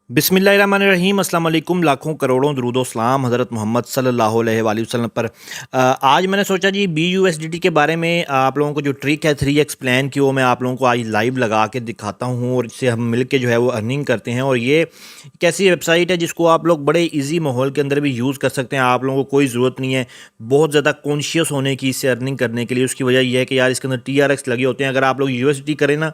बिस्मिल्लाहिर्रहमानिर्रहीम अस्सलाम वालेकुम। लाखों करोड़ों दुरूद व सलाम हज़रत मोहम्मद सल्लल्लाहु अलैहि वसल्लम पर। आज मैंने सोचा जी BUSDT के बारे में आप लोगों को जो ट्रिक है 3x प्लान की वो मैं आप लोगों को आज लाइव लगा के दिखाता हूँ और इससे हम मिल के जो है वो अर्निंग करते हैं। और ये एक ऐसी वेबसाइट है जिसको आप लोग बड़े ईजी माहौल के अंदर भी यूज़ कर सकते हैं। आप लोगों को कोई ज़रूरत नहीं है बहुत ज़्यादा कॉन्शियस होने की इससे अर्निंग करने के लिए। उसकी वजह यह है कि यार इसके अंदर TRX लगे होते हैं। अगर आप लोग USDT करें ना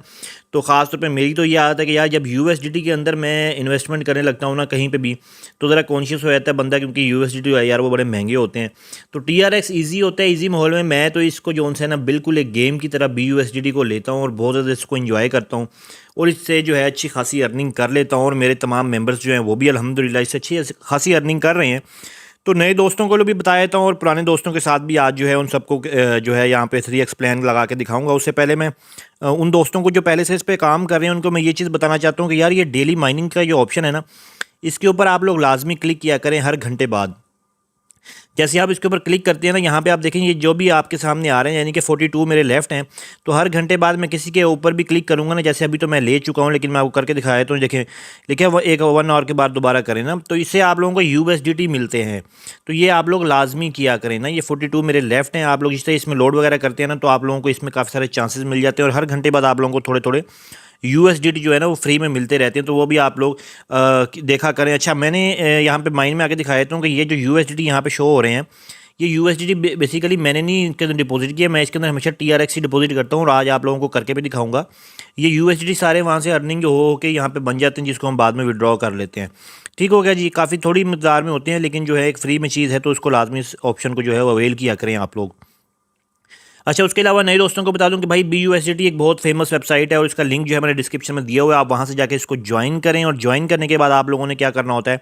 तो ख़ास तौर पे मेरी तो ये आदत है कि यार जब USDT के अंदर मैं इन्वेस्टमेंट करने लगता हूँ ना कहीं पे भी तो ज़रा कॉन्शियस हो जाता है बंदा, क्योंकि USDT जो है यार वो बड़े महंगे होते हैं। तो TRX ईजी होता है। ईजी माहौल में मैं तो इसको जो है ना बिल्कुल एक गेम की तरह BUSDT को लेता हूँ और बहुत ज़्यादा इसको इन्जॉय करता हूँ और इससे जो है अच्छी खासी अर्निंग कर लेता हूँ। और मेरे तमाम मेम्बर्स जो हैं वो भी अल्हम्दुलिल्लाह इससे अच्छी खासी अर्निंग कर रहे हैं। तो नए दोस्तों को भी बता देता हूँ और पुराने दोस्तों के साथ भी आज जो है उन सबको जो है यहाँ पे 3x प्लान लगा के दिखाऊंगा। उससे पहले मैं उन दोस्तों को जो पहले से इस पे काम कर रहे हैं उनको मैं ये चीज़ बताना चाहता हूँ कि यार ये डेली माइनिंग का जो ऑप्शन है ना इसके ऊपर आप लोग लाजमी क्लिक किया करें हर घंटे बाद। जैसे आप इसके ऊपर क्लिक करते हैं ना यहाँ पे आप देखेंगे ये जो भी आपके सामने आ रहे हैं यानी कि 42 मेरे लेफ्ट हैं। तो हर घंटे बाद मैं किसी के ऊपर भी क्लिक करूँगा ना, जैसे अभी तो मैं ले चुका हूँ लेकिन मैं आपको करके दिखाया तो देखें लिखे वो एक 1 आवर के बाद दोबारा करें ना तो इससे आप लोगों को USDT मिलते हैं। तो ये आप लोग लाजमी किया करें ना। ये 42 मेरे लेफ्ट हैं। आप लोग जिस तरह इसमें लोड वगैरह करते हैं ना तो आप लोगों को इसमें काफ़ी सारे चांसेस मिल जाते हैं और हर घंटे बाद आप लोगों को थोड़े थोड़े USDT जो है ना वो फ्री में मिलते रहते हैं। तो वो भी आप लोग देखा करें। अच्छा मैंने यहाँ पे माइन में आके दिखाया था कि ये जो USDT यहाँ पे शो हो रहे हैं ये USDT बेसिकली मैंने नहीं इसके अंदर डिपॉजिट किया। मैं इसके अंदर हमेशा TRX ही डिपॉजिट करता हूँ और आज आप लोगों को करके भी दिखाऊंगा। ये USDT सारे वहाँ से अर्निंग जो हो के यहाँ पे बन जाते हैं जिसको हम बाद में विड्रॉ कर लेते हैं। ठीक हो गया जी। काफ़ी थोड़ी मकदार में होते हैं लेकिन जो है एक फ्री में चीज़ है तो उसको लाजमी इस ऑप्शन को जो है वो अवेल किया करें आप लोग। अच्छा उसके अलावा नए दोस्तों को बता दूं कि भाई BUSDT एक बहुत फेमस वेबसाइट है और इसका लिंक जो है मैंने डिस्क्रिप्शन में दिया हुआ है। आप वहां से जाके इसको ज्वाइन करें और ज्वाइन करने के बाद आप लोगों ने क्या करना होता है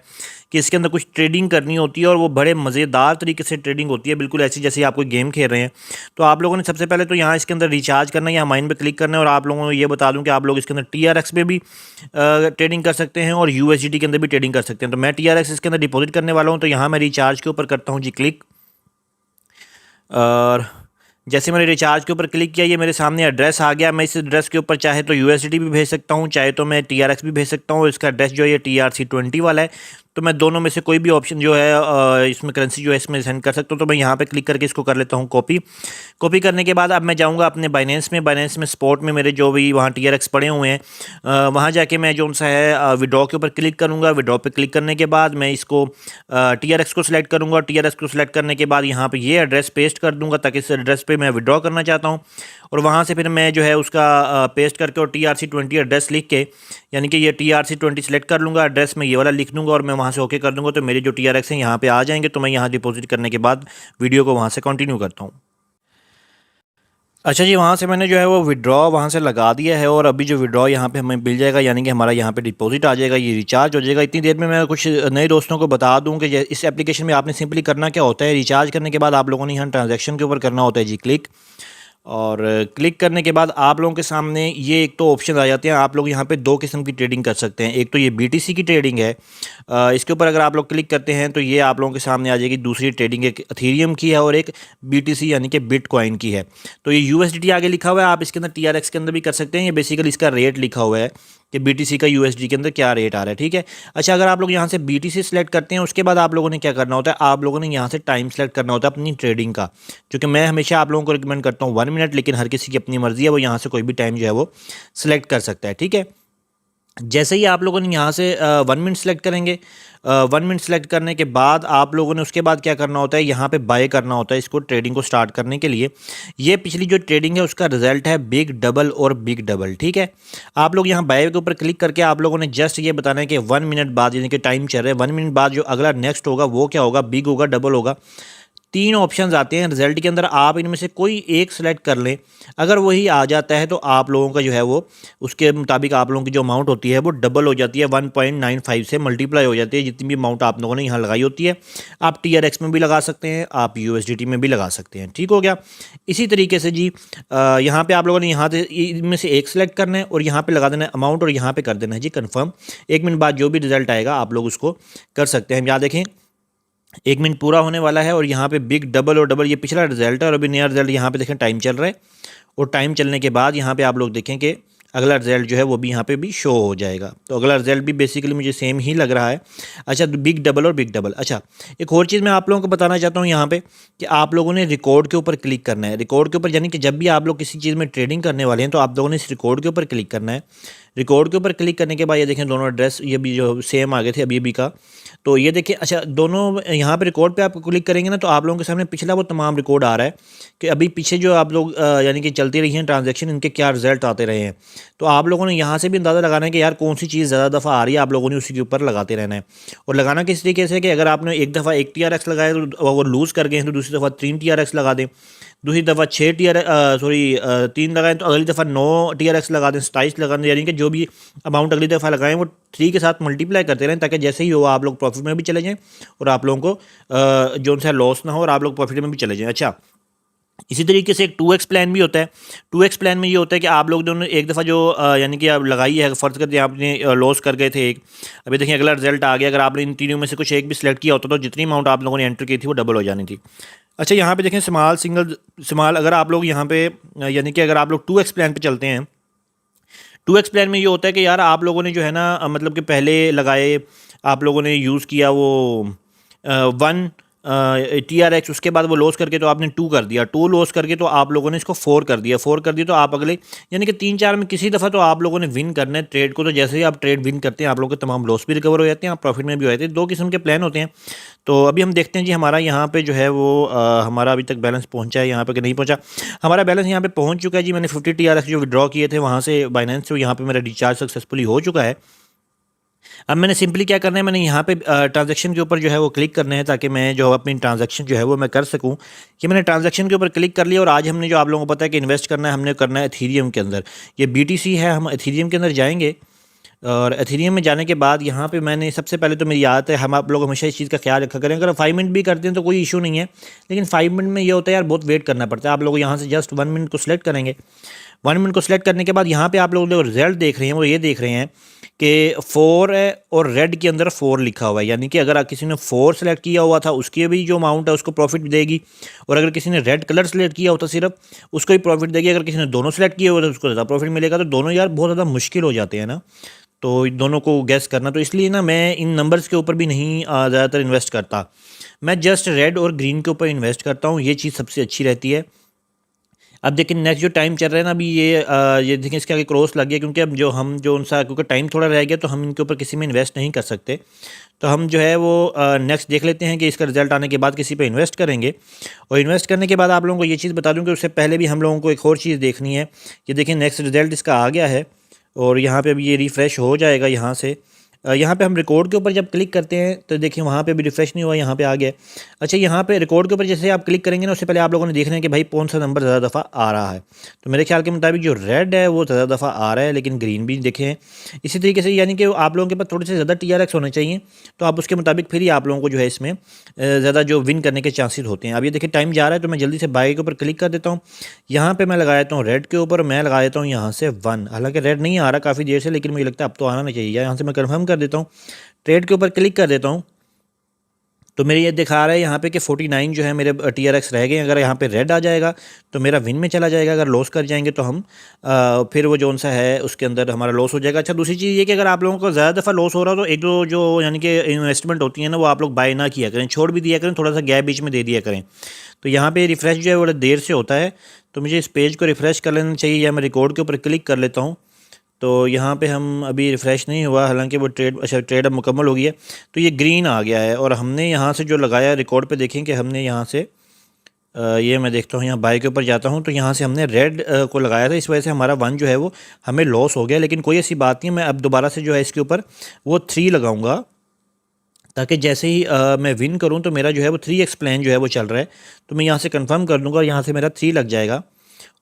कि इसके अंदर कुछ ट्रेडिंग करनी होती है और वो बड़े मज़ेदार तरीके से ट्रेडिंग होती है, बिल्कुल ऐसी जैसे आप कोई गेम खेल रहे हैं। तो आप लोगों ने सबसे पहले तो यहाँ इसके अंदर रिचार्ज करना है या माइन पर क्लिक करना है। और आप लोगों को ये बता दूँ कि आप लोग इसके अंदर TRX पे भी ट्रेडिंग कर सकते हैं और USDT के अंदर भी ट्रेडिंग कर सकते हैं। तो मैं TRX इसके अंदर डिपॉजिट करने वाला हूँ तो यहाँ मैं रिचार्ज के ऊपर करता हूँ जी क्लिक। और जैसे मैंने रिचार्ज के ऊपर क्लिक किया ये मेरे सामने एड्रेस आ गया। मैं इस एड्रेस के ऊपर चाहे तो USDT भी भेज सकता हूँ चाहे तो मैं TRX भी भेज सकता हूँ। इसका एड्रेस जो है ये TRC20 वाला है। तो मैं दोनों में से कोई भी ऑप्शन जो है इसमें करेंसी जो है इसमें सेंड कर सकता हूँ। तो मैं यहाँ पे क्लिक करके इसको कर लेता हूँ कॉपी। कॉपी करने के बाद अब मैं जाऊँगा अपने बाइनेंस में स्पॉट में मेरे जो भी वहाँ TRX पड़े हुए हैं वहाँ जाके मैं जो सा है विड्रॉ के ऊपर क्लिक करूँगा। विड्रॉ पे क्लिक करने के बाद मैं इसको TRX को सिलेक्ट करूँगा। TRX को सिलेक्ट करने के बाद यहाँ पे ये एड्रेस पेस्ट कर दूँगा ताकि इस एड्रेस पे मैं विड्रॉ करना चाहता हूँ। और वहाँ से फिर मैं जो है उसका पेस्ट करके और TRC20 एड्रेस लिख के यानी कि ये TRC20 सेलेक्ट कर लूँगा। एड्रेस में ये वाला लिख दूँगा और मैं वहाँ से ओके कर दूँगा तो मेरे जो TRX हैं यहाँ पे आ जाएंगे। तो मैं यहाँ डिपॉजिट करने के बाद वीडियो को वहाँ से कंटिन्यू करता हूँ। अच्छा जी वहाँ से मैंने जो है वो विड्रॉ वहाँ से लगा दिया है और अभी जो विड्रॉ यहाँ पे हमें मिल जाएगा यानी कि हमारा यहाँ पे डिपॉजिट आ जाएगा, ये रिचार्ज हो जाएगा। इतनी देर में मैं कुछ नए दोस्तों को बता दूँ कि इस एप्लीकेशन में आपने सिंपली करना क्या होता है। रिचार्ज करने के बाद आप लोगों ने यहाँ ट्रांजैक्शन के ऊपर करना होता है जी क्लिक। और क्लिक करने के बाद आप लोगों के सामने ये एक तो ऑप्शन आ जाते हैं। आप लोग यहाँ पे दो किस्म की ट्रेडिंग कर सकते हैं। एक तो ये BTC की ट्रेडिंग है। इसके ऊपर अगर आप लोग क्लिक करते हैं तो ये आप लोगों के सामने आ जाएगी। दूसरी ट्रेडिंग एक इथेरियम की है और एक BTC यानी कि बिटकॉइन की है। तो ये USDT आगे लिखा हुआ है। आप इसके अंदर TRX के अंदर भी कर सकते हैं। ये बेसिकली इसका रेट लिखा हुआ है कि BTC का USD के अंदर क्या रेट आ रहा है। ठीक है। अच्छा अगर आप लोग यहाँ से BTC सेलेक्ट करते हैं उसके बाद आप लोगों ने क्या करना होता है, आप लोगों ने यहाँ से टाइम सेलेक्ट करना होता है अपनी ट्रेडिंग का। क्योंकि मैं हमेशा आप लोगों को रिकमेंड करता हूँ 1 मिनट, लेकिन हर किसी की अपनी मर्जी है, वो यहाँ से कोई भी टाइम जो है वो सिलेक्ट कर सकता है। ठीक है। जैसे ही आप लोगों ने यहाँ से 1 मिनट सेलेक्ट करेंगे, 1 मिनट सेलेक्ट करने के बाद आप लोगों ने उसके बाद क्या करना होता है, यहाँ पे बाय करना होता है इसको ट्रेडिंग को स्टार्ट करने के लिए। ये पिछली जो ट्रेडिंग है उसका रिजल्ट है बिग डबल और बिग डबल। ठीक है। आप लोग यहाँ बाय के ऊपर क्लिक करके आप लोगों ने जस्ट ये बताना है कि 1 मिनट बाद यानी कि टाइम चल रहा है 1 मिनट बाद जो अगला नेक्स्ट होगा वो क्या होगा, बिग होगा, डबल होगा। 3 ऑप्शंस आते हैं रिजल्ट के अंदर। आप इनमें से कोई एक सेलेक्ट कर लें। अगर वही आ जाता है तो आप लोगों का जो है वो उसके मुताबिक आप लोगों की जो अमाउंट होती है वो डबल हो जाती है, 1.95 से मल्टीप्लाई हो जाती है जितनी भी अमाउंट आप लोगों ने यहाँ लगाई होती है। आप TRX में भी लगा सकते हैं, आप USDT में भी लगा सकते हैं। ठीक हो गया। इसी तरीके से जी यहाँ पे आप लोगों ने यहाँ से इनमें से एक सेलेक्ट करना है और यहाँ पे लगा देना है अमाउंट और यहाँ पे कर देना है जी कन्फर्म। 1 मिनट बाद जो भी रिजल्ट आएगा आप लोग उसको कर सकते हैं। यहाँ देखें 1 मिनट पूरा होने वाला है और यहाँ पे बिग डबल और डबल ये पिछला रिजल्ट है और अभी नया रिजल्ट यहाँ पे देखें टाइम चल रहा है। और टाइम चलने के बाद यहाँ पे आप लोग देखें कि अगला रिजल्ट जो है वो भी यहाँ पे भी शो हो जाएगा। तो अगला रिजल्ट भी बेसिकली मुझे सेम ही लग रहा है। अच्छा, बिग डबल और बिग डबल। अच्छा, एक और चीज़ मैं आप लोगों को बताना चाहता हूँ यहाँ पे कि आप लोगों ने रिकॉर्ड के ऊपर क्लिक करना है। रिकॉर्ड के ऊपर यानी कि जब भी आप लोग किसी चीज़ में ट्रेडिंग करने वाले हैं तो आप लोगों ने इस रिकॉर्ड के ऊपर क्लिक करना है। रिकॉर्ड के ऊपर क्लिक करने के बाद ये देखें दोनों एड्रेस ये भी जो सेम आ गए थे अभी का। तो ये देखिए, अच्छा दोनों यहाँ पे रिकॉर्ड पे आप क्लिक करेंगे ना तो आप लोगों के सामने पिछला वो तमाम रिकॉर्ड आ रहा है कि अभी पीछे जो आप लोग यानी कि चलती रही हैं ट्रांजैक्शन, इनके क्या रिजल्ट आते रहे हैं। तो आप लोगों ने यहाँ से भी अंदाज़ा लगाना है कि यार कौन सी चीज़ ज़्यादा दफ़ा आ रही है, आप लोगों ने उसी के ऊपर लगाते रहना है। और लगाना किस तरीके से कि अगर आपने एक दफ़ा 1 TRX लगाया तो वो लूज़ कर गए हैं तो दूसरी दफ़ा 3 TRX लगा दें, दूसरी दफ़ा 6 3 लगाएं तो अगली दफ़ा 9 TRX लगा दें, 27 लगा दें। यानी कि जो भी अमाउंट अगली दफ़ा लगाएं वो 3 के साथ मल्टीप्लाई करते रहें ताकि जैसे ही हो आप लोग प्रॉफिट में भी चले जाएं और आप लोगों को जो सा लॉस ना हो और आप लोग प्रॉफिट में भी चले जाएं। अच्छा, इसी तरीके से एक 2x प्लान भी होता है। 2x प्लान में ये होता है कि आप लोग दोनों एक दफ़ा जो यानी कि आप लगाई है, फ़र्ज़ करते हैं आपने लॉस कर गए थे एक, अभी देखिए अगला रिजल्ट आ गया। अगर आपने इन तीनों में से कुछ एक भी सिलेक्ट किया होता तो जितनी अमाउंट आप लोगों ने एंटर की थी वो डबल हो जानी थी। अच्छा, यहाँ पे देखें स्मॉल अगर आप लोग यहाँ पे यानी कि अगर आप लोग 2x प्लान पे चलते हैं, 2x प्लान में ये होता है कि यार आप लोगों ने जो है ना मतलब कि पहले लगाए, आप लोगों ने यूज़ किया वो 1 TRX, उसके बाद वो लॉस करके तो आपने 2 कर दिया, 2 लॉस करके तो आप लोगों ने इसको 4 कर दिया, 4 कर दिया तो आप अगले यानी कि 3-4 में किसी दफ़ा तो आप लोगों ने विन करना है ट्रेड को। तो जैसे ही आप ट्रेड विन करते हैं आप लोगों के तमाम लॉस भी रिकवर हो जाते हैं, आप प्रॉफिट में भी हो जाते हैं। 2 किस्म के प्लान होते हैं। तो अभी हम देखते हैं जी हमारा यहाँ पे जो है वो हमारा अभी तक बैलेंस पहुँचा है यहाँ पे कि नहीं पहुँचा। हमारा बैलेंस यहाँ पे पहुँच चुका है जी। मैंने 50 TRX जो विड्रॉ किए थे वहाँ से बाइनेंस से, यहाँ पे मेरा रिचार्ज सक्सेसफुली हो चुका है। अब मैंने सिंपली क्या करना है, मैंने यहाँ पे ट्रांजैक्शन के ऊपर जो है वो क्लिक करना है ताकि मैं जो अपनी ट्रांजैक्शन जो है वो मैं कर सकूँ। कि मैंने ट्रांजैक्शन के ऊपर क्लिक कर लिया और आज हमने जो आप लोगों को पता है कि इन्वेस्ट करना है, हमने करना है एथीरियम के अंदर। ये BTC है, हम एथीरियम के अंदर जाएंगे और एथीरियम में जाने के बाद यहाँ पे मैंने सबसे पहले तो मेरी आदत है, हम आप लोग हमेशा इस चीज़ का ख्याल रखा करें। अगर 5 मिनट भी करते हैं तो कोई इशू नहीं है, लेकिन 5 मिनट में ये होता है यार बहुत वेट करना पड़ता है। आप लोग यहाँ से जस्ट 1 मिनट को सिलेक्ट करेंगे। 1 मिनट को सिलेक्ट करने के बाद यहाँ पे आप लोग जो रिजल्ट देख रहे हैं वो ये देख रहे हैं कि 4 है और रेड के अंदर 4 लिखा हुआ है। यानी कि अगर किसी ने 4 सेलेक्ट किया हुआ था उसकी भी जो अमाउंट है उसको प्रॉफिट देगी, और अगर किसी ने रेड कलर सेलेक्ट किया होता सिर्फ उसको ही प्रॉफिट देगी। अगर किसी ने दोनों सेलेक्ट किए हुए तो उसको ज़्यादा प्रॉफिट मिलेगा। तो दोनों यार बहुत ज़्यादा मुश्किल हो जाते हैं ना, तो दोनों को गैस करना। तो इसलिए ना मैं इन नंबर्स के ऊपर भी नहीं ज़्यादातर इन्वेस्ट करता, मैं जस्ट रेड और ग्रीन के ऊपर इन्वेस्ट करता हूँ। ये चीज़ सबसे अच्छी रहती है। अब देखिए नेक्स्ट जो टाइम चल रहा है ना अभी ये देखिए इसके आगे क्रॉस लग गया, क्योंकि अब जो उनसा क्योंकि टाइम थोड़ा रह गया तो हम इनके ऊपर किसी में इन्वेस्ट नहीं कर सकते। तो हम जो है वो नेक्स्ट देख लेते हैं कि इसका रिजल्ट आने के बाद किसी पे इन्वेस्ट करेंगे। और इन्वेस्ट करने के बाद आप लोगों को ये चीज़ बता दूं कि उससे पहले भी हम लोगों को एक और चीज़ देखनी है। कि देखिए नेक्स्ट रिजल्ट इसका आ गया है और यहाँ पे अभी ये रिफ़्रेश हो जाएगा यहाँ से। यहाँ पे हम रिकॉर्ड के ऊपर जब क्लिक करते हैं तो देखिए वहाँ पे भी रिफ्रेश नहीं हुआ, यहाँ पे आ गया। अच्छा, यहाँ पे रिकॉर्ड के ऊपर जैसे आप क्लिक करेंगे ना उससे पहले आप लोगों ने देखना है कि भाई कौन सा नंबर ज़्यादा दफ़ा आ रहा है। तो मेरे ख्याल के मुताबिक जो रेड है वो ज़्यादा दफ़ा आ रहा है, लेकिन ग्रीन भी देखें इसी तरीके से। यानी कि आप लोगों के पास थोड़े से ज़्यादा TRX होने चाहिए, तो आप उसके मुताबिक फिर ही आप लोगों को जो है इसमें ज़्यादा जो विन करने के चांसेस होते हैं। अब ये देखिए टाइम जा रहा है तो मैं जल्दी से बाय के ऊपर क्लिक कर देता हूँ। यहाँ पर मैं लगा देता हूँ रेड के ऊपर, मैं लगा देता हूँ यहाँ से 1। हालाँकि रेड नहीं आ रहा काफ़ी देर से, लेकिन मुझे लगता है अब तो आना नहीं चाहिए। यहाँ से मैं कन्फर्म कर देता हूँ, ट्रेड के ऊपर क्लिक कर देता हूँ। तो मेरे ये दिखा रहा है यहाँ पे कि 49 जो है मेरे TRX रह गए। अगर यहाँ पे रेड आ जाएगा तो मेरा विन में चला जाएगा, अगर लॉस कर जाएंगे तो हम फिर वो जोन सा है उसके अंदर हमारा लॉस हो जाएगा। अच्छा, दूसरी चीज़ ये कि अगर आप लोगों को ज़्यादा दफ़ा लॉस हो रहा हो तो एक दो जो यानी कि इन्वेस्टमेंट होती है ना वो आप लोग बाय ना किया करें, छोड़ भी दिया करें, थोड़ा सा गैप बीच में दे दिया करें। तो यहाँ पर रिफ़्रेश जो है बड़ा देर से होता है, तो मुझे इस पेज को रिफ़्रेश कर लेना चाहिए या मैं रिकॉर्ड के ऊपर क्लिक कर लेता हूँ। तो यहाँ पे हम अभी रिफ़्रेश नहीं हुआ, हालांकि वो ट्रेड अब मुकम्मल हो गई है। तो ये ग्रीन आ गया है और हमने यहाँ से जो लगाया रिकॉर्ड पे देखें कि हमने यहाँ से ये मैं देखता हूँ यहाँ बाय के ऊपर जाता हूँ तो यहाँ से हमने रेड को लगाया था, इस वजह से हमारा 1 जो है वो हमें लॉस हो गया। लेकिन कोई ऐसी बात नहीं, मैं अब दोबारा से जो है इसके ऊपर वो 3 लगाऊँगा ताकि जैसे ही मैं विन करूँ तो मेरा जो है वो 3x प्लान जो है वो चल रहा है। तो मैं यहाँ से कन्फर्म कर दूँगा और यहाँ से मेरा 3 लग जाएगा।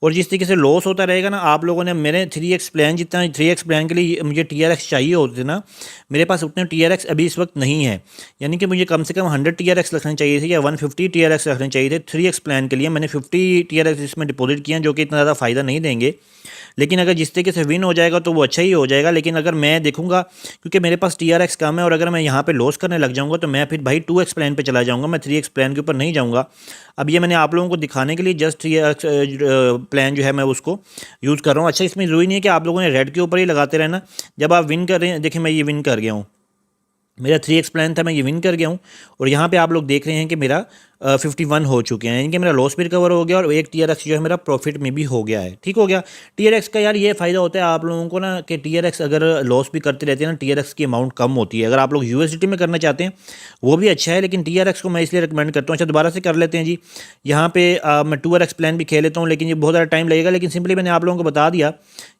और जिस तरीके से लॉस होता रहेगा ना, आप लोगों ने मेरे 3x प्लान जितना 3x प्लान के लिए मुझे TRX चाहिए होते थे ना, मेरे पास उतने TRX अभी इस वक्त नहीं है। यानी कि मुझे कम से कम 100 TRX रखने चाहिए थे या 150 TRX रखने चाहिए थे 3x प्लान के लिए। मैंने 50 TRX इसमें डिपॉजिट किए हैं जो कि इतना ज़्यादा फ़ायदा नहीं देंगे, लेकिन अगर जिस तरीके से विन हो जाएगा तो वो अच्छा ही हो जाएगा। लेकिन अगर मैं देखूंगा क्योंकि मेरे पास TRX कम है और अगर मैं यहाँ पे लॉस करने लग जाऊंगा तो मैं फिर भाई 2x प्लान पे चला जाऊंगा, मैं 3x प्लान के ऊपर नहीं जाऊंगा। अब ये मैंने आप लोगों को दिखाने के लिए जस्ट प्लान जो है मैं उसको यूज़ कर रहा हूँ। अच्छा, इसमें ज़रूरी नहीं है कि आप लोगों ने रेड के ऊपर ही लगाते रहना। जब आप विन कर रहे हैं, देखिए मैं ये विन कर गया हूँ, मेरा 3x प्लान था, मैं ये विन कर गया हूँ। और यहाँ पे आप लोग देख रहे हैं कि मेरा 51 हो चुके हैं, यानी कि मेरा लॉस भी रिकवर हो गया और एक TRX जो है मेरा प्रॉफिट में भी हो गया है। ठीक हो गया। TRX का यार ये फ़ायदा होता है आप लोगों को ना कि TRX अगर लॉस भी करते रहते हैं ना, TRX की अमाउंट कम होती है। अगर आप लोग USDT में करना चाहते हैं वो भी अच्छा है, लेकिन TRX को मैं इसलिए रिकमेंड करता हूँ। अच्छा, दोबारा से कर लेते हैं जी। यहाँ पे मैं 2RX प्लान भी खेल लेता हूँ, लेकिन ये बहुत ज़्यादा टाइम लगेगा। लेकिन सिंपली मैंने आप लोगों को बता दिया।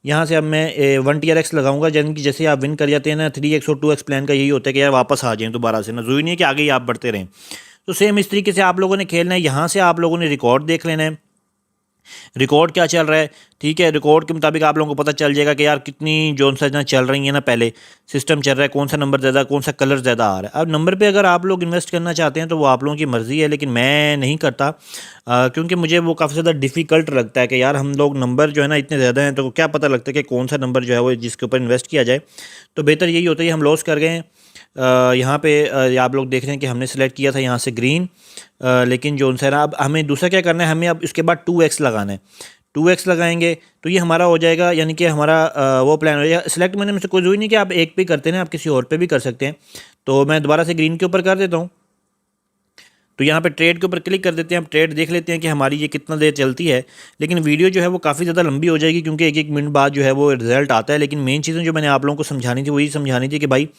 यहाँ से अब मैं 1 TRX लगाऊंगा, यानी कि जैसे आप विन कर जाते हैं ना, 3x और 2x प्लान का यही होता है कि यार वापस आ जाएं दोबारा से ना, ज़रूरी नहीं है कि आगे ही आप बढ़ते रहें। तो सेम इस तरीके से आप लोगों ने खेलना है। यहाँ से आप लोगों ने रिकॉर्ड देख लेना है, रिकॉर्ड क्या चल रहा है। ठीक है, रिकॉर्ड के मुताबिक आप लोगों को पता चल जाएगा कि यार कितनी जोन सा ना चल रही है ना, पहले सिस्टम चल रहा है, कौन सा नंबर ज़्यादा, कौन सा कलर ज़्यादा आ रहा है। अब नंबर पे अगर आप लोग इन्वेस्ट करना चाहते हैं तो वो आप लोगों की मर्ज़ी है, लेकिन मैं नहीं करता, क्योंकि मुझे वो काफ़ी ज़्यादा डिफ़िकल्ट लगता है कि यार हम लोग नंबर जो है ना इतने ज़्यादा हैं तो क्या पता लगता है कि कौन सा नंबर जो है वो जिसके ऊपर इन्वेस्ट किया जाए। तो बेहतर यही होता है कि हम लॉस कर गए हैं। यहाँ पे आप लोग देख रहे हैं कि हमने सेलेक्ट किया था यहाँ से ग्रीन, लेकिन जो है ना अब हमें दूसरा क्या करना है, हमें अब इसके बाद 2x लगाना है। 2x लगाएंगे तो ये हमारा हो जाएगा, यानी कि हमारा वो प्लान हो जाएगा। सिलेक्ट मैंने में से कोई ज़रूरी नहीं कि आप एक पे करते हैं, आप किसी और पे भी कर सकते हैं। तो मैं दोबारा से ग्रीन के ऊपर कर देता हूँ। तो यहाँ पे ट्रेड के ऊपर क्लिक कर देते हैं। हम ट्रेड देख लेते हैं कि हमारी ये कितना देर चलती है। लेकिन वीडियो जो है वो काफ़ी ज़्यादा लंबी हो जाएगी, क्योंकि एक एक मिनट बाद जो है वो रिजल्ट आता है। लेकिन मेन चीज़ें जो मैंने आप लोगों को समझानी थी वही समझानी थी कि भाई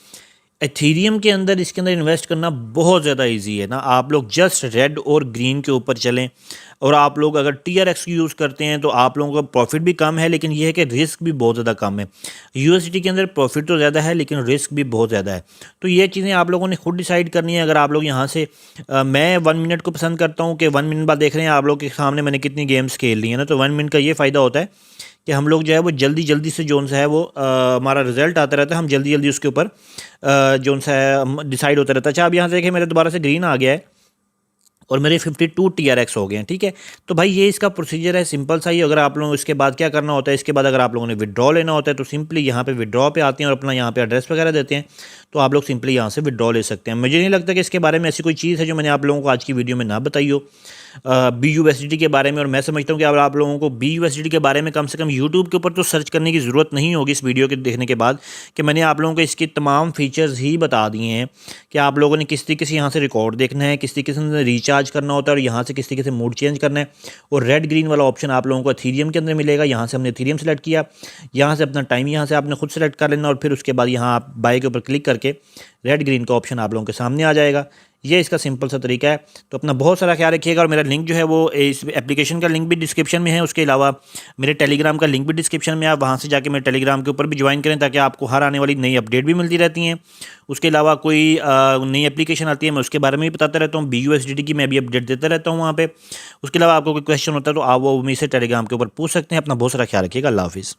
एथीरियम के अंदर, इसके अंदर इन्वेस्ट करना बहुत ज़्यादा इजी है ना। आप लोग जस्ट रेड और ग्रीन के ऊपर चलें, और आप लोग अगर TRX यूज़ करते हैं तो आप लोगों का प्रॉफिट भी कम है, लेकिन ये है कि रिस्क भी बहुत ज़्यादा कम है। USDT के अंदर प्रॉफिट तो ज़्यादा है लेकिन रिस्क भी बहुत ज़्यादा है। तो ये चीज़ें आप लोगों ने खुद डिसाइड करनी है। अगर आप लोग यहाँ से मैं 1 मिनट को पसंद करता हूँ कि 1 मिनट बाद देख रहे हैं आप लोग के सामने मैंने कितनी गेम्स खेल ली है ना, तो 1 मिनट का ये फ़ायदा होता है कि हम लोग जो है वो जल्दी जल्दी से जोन सा है वो हमारा रिजल्ट आता रहता है, हम जल्दी जल्दी उसके ऊपर जोन सा है डिसाइड होता रहता है। अच्छा, अब यहाँ से देखिए मेरे दोबारा से ग्रीन आ गया है और मेरे 52 TRX हो गए हैं। ठीक है, तो भाई ये इसका प्रोसीजर है, सिंपल सा ही। अगर आप लोगों को इसके बाद क्या करना होता है, इसके बाद अगर आप लोगों ने विड्रॉ लेना होता है तो सिंपली यहाँ पे विड्रॉ पे आते हैं और अपना यहाँ पे एड्रेस वगैरह देते हैं, तो आप लोग सिंपली यहाँ से विड्रॉ ले सकते हैं। मुझे नहीं लगता कि इसके बारे में ऐसी कोई चीज़ है जो मैंने आप लोगों को आज की वीडियो में ना बताई हो BUSDT के बारे में। और मैं समझता हूँ कि अगर आप लोगों को BUSDT के बारे में कम से कम यूट्यूब के ऊपर तो सर्च करने की ज़रूरत नहीं होगी इस वीडियो के देखने के बाद, कि मैंने आप लोगों को इसके तमाम फीचर्स ही बता दिए हैं कि आप लोगों ने किस तरीके से यहाँ से रिकॉर्ड देखना है, किस तरीके से रिचार्ज करना होता है, और यहाँ से किस तरीके से मूड चेंज करना है। और रेड ग्रीन वाला ऑप्शन आप लोगों को एथीरियम के अंदर मिलेगा। यहाँ से हमने एथीरियम सेलेक्ट किया, यहाँ से अपना टाइम यहाँ से आपने खुद सेलेक्ट कर लेना, और फिर उसके बाद यहाँ आप बाय के ऊपर क्लिक करके रेड ग्रीन का ऑप्शन आप लोगों के सामने आ जाएगा। ये इसका सिंपल सा तरीका है। तो अपना बहुत सारा ख्याल रखिएगा। और मेरा लिंक जो है वो इस एप्लीकेशन का लिंक भी डिस्क्रिप्शन में है, उसके अलावा मेरे टेलीग्राम का लिंक भी डिस्क्रिप्शन में है। आप वहाँ से जाके मेरे टेलीग्राम के ऊपर भी ज्वाइन करें, ताकि आपको हर आने वाली नई अपडेट भी मिलती रहती हैं। उसके अलावा कोई नई एप्लीकेशन आती है मैं उसके बारे में भी बताता रहता हूँ। BUSDT की मैं भी अपडेट देता रहता हूँ वहाँ पर। उसके अलावा आपको कोई क्वेश्चन होता है तो आप वो मुझसे टेलीग्राम के ऊपर पूछ सकते हैं। अपना बहुत सारा ख्याल रखिएगा। अल्लाह हाफिज़।